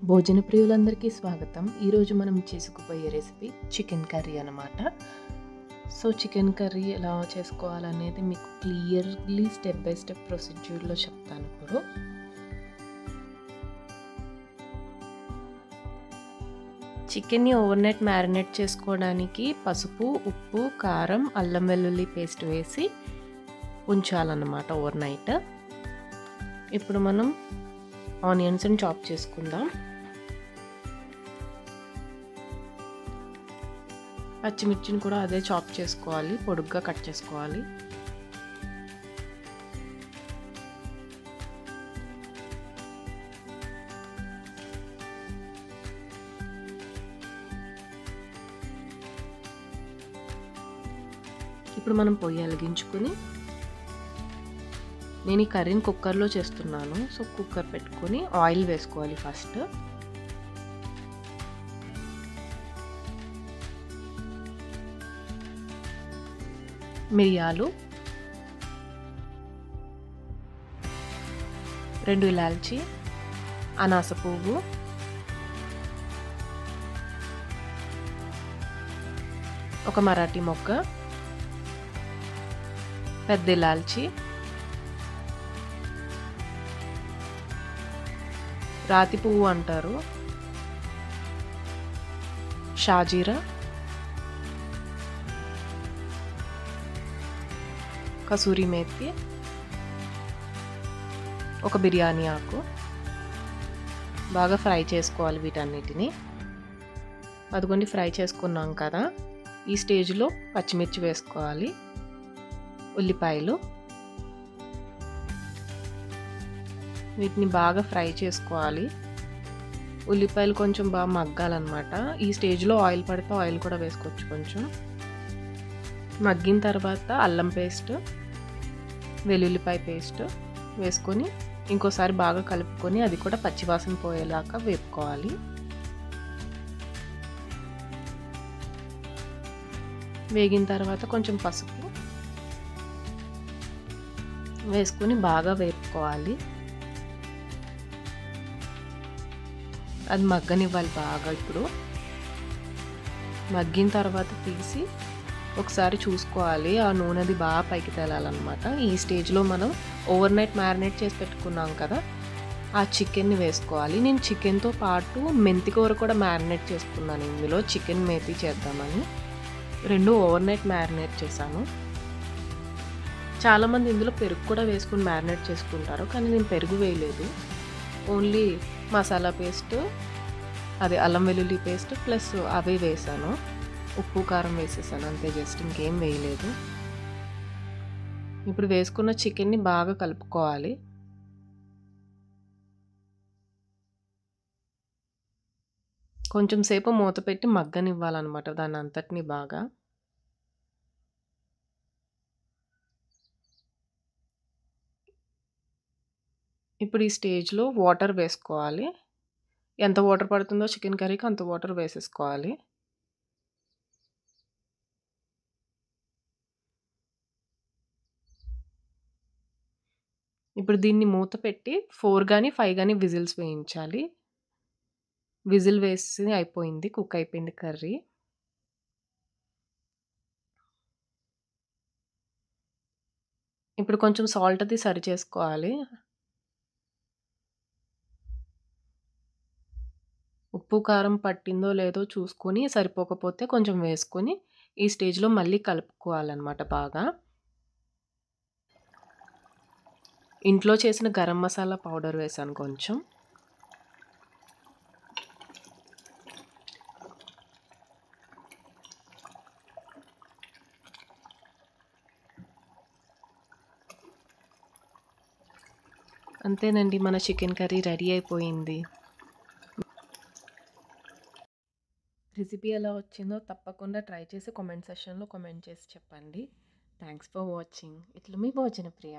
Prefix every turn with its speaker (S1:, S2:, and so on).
S1: భోజన ప్రియులందరికీ స్వాగతం. ఈరోజు మనం చేసుకుపోయే రెసిపీ చికెన్ కర్రీ అన్నమాట. సో చికెన్ కర్రీ ఎలా చేసుకోవాలనేది మీకు క్లియర్లీ స్టెప్ బై స్టెప్ ప్రొసీజ్యూర్లో చెప్తాను. ఇప్పుడు చికెన్ని ఓవర్ నైట్ మ్యారినేట్ చేసుకోవడానికి పసుపు, ఉప్పు, కారం, అల్లం వెల్లుల్లి పేస్ట్ వేసి ఉంచాలన్నమాట ఓవర్ నైట్. ఇప్పుడు మనం ఆనియన్స్ని చాప్ చేసుకుందాం. పచ్చిమిర్చిని కూడా అదే చాప్ చేసుకోవాలి, పొడుగ్గా కట్ చేసుకోవాలి. ఇప్పుడు మనం పొయ్యి వెలిగించుకుని, నేను ఈ కర్రీని కుక్కర్లో చేస్తున్నాను. సో కుక్కర్ పెట్టుకొని ఆయిల్ వేసుకోవాలి. ఫస్ట్ మిరియాలు, 2 ఇలాచీ, అనాస పువ్వు, ఒక మరాఠీ మొగ్గ, పెద్ద ఇలాచీ, రాతి పువ్వు అంటారు, షాజీరా, కసూరి మేతి, ఒక బిర్యానీ ఆకు. బాగా ఫ్రై చేసుకోవాలి వీటన్నిటిని. అదిగోండి ఫ్రై చేసుకున్నాం కదా, ఈ స్టేజ్లో పచ్చిమిర్చి వేసుకోవాలి, ఉల్లిపాయలు, వీటిని బాగా ఫ్రై చేసుకోవాలి. ఉల్లిపాయలు కొంచెం బాగా మగ్గాలన్నమాట. ఈ స్టేజ్లో ఆయిల్ పడితే ఆయిల్ కూడా వేసుకోవచ్చు కొంచెం. మగ్గిన తర్వాత అల్లం పేస్ట్, వెల్లుల్లిపాయ పేస్ట్ వేసుకొని ఇంకోసారి బాగా కలుపుకొని అది కూడా పచ్చివాసన పోయేలాగా వేపుకోవాలి. వేగిన తర్వాత కొంచెం పసుపు వేసుకొని బాగా వేపుకోవాలి. అది మగ్గనివ్వాలి బాగా. ఇప్పుడు మగ్గిన తర్వాత తీసి ఒకసారి చూసుకోవాలి, ఆ నూనెది బాగా పైకి తేలాలన్నమాట. ఈ స్టేజ్లో మనం ఓవర్ నైట్ మ్యారినేట్ చేసి పెట్టుకున్నాం కదా, ఆ చికెన్ని వేసుకోవాలి. నేను చికెన్తో పాటు మెంతి కూర కూడా మ్యారినేట్ చేసుకున్నాను. ఇందులో చికెన్ మేతి చేద్దామని 2 ఓవర్ నైట్ మ్యారినేట్ చేశాను. చాలామంది ఇందులో పెరుగు కూడా వేసుకుని మ్యారినేట్ చేసుకుంటారు, కానీ నేను పెరుగు వేయలేదు. ఓన్లీ మసాలా పేస్ట్, అది అల్లం వెల్లుల్లి పేస్ట్ ప్లస్ అవి వేసాను, ఉప్పు కారం వేసేసాను అంతే, జస్ట్ ఇంకేం వేయలేదు. ఇప్పుడు వేసుకున్న చికెన్ని బాగా కలుపుకోవాలి. కొంచెం సేపు మూత పెట్టి మగ్గనివ్వాలన్నమాట దాన్ని అంతటిని బాగా. ఇప్పుడు ఈ స్టేజ్లో వాటర్ వేసుకోవాలి. ఎంత వాటర్ పడుతుందో చికెన్ కర్రీకి అంత వాటర్ వేసేసుకోవాలి. ఇప్పుడు దీన్ని మూత పెట్టి 4 కానీ 5 కానీ విజిల్స్ వేయించాలి. విజిల్ వేసి అయిపోయింది, కుక్ అయిపోయింది కర్రీ. ఇప్పుడు కొంచెం సాల్ట్ అది సరి చేసుకోవాలి. ఉప్పు కారం పట్టిందో లేదో చూసుకొని, సరిపోకపోతే కొంచెం వేసుకొని ఈ స్టేజ్లో మళ్ళీ కలుపుకోవాలన్నమాట బాగా. ఇంట్లో చేసిన గరం మసాలా పౌడర్ వేసాను కొంచెం. అంతేనండి, మన చికెన్ కర్రీ రెడీ అయిపోయింది. రెసిపీ ఎలా వచ్చిందో తప్పకుండా ట్రై చేసి కామెంట్ సెక్షన్లో కామెంట్ చేసి చెప్పండి. Thanks for watching. ఇట్లా మీ భోజన ప్రియ.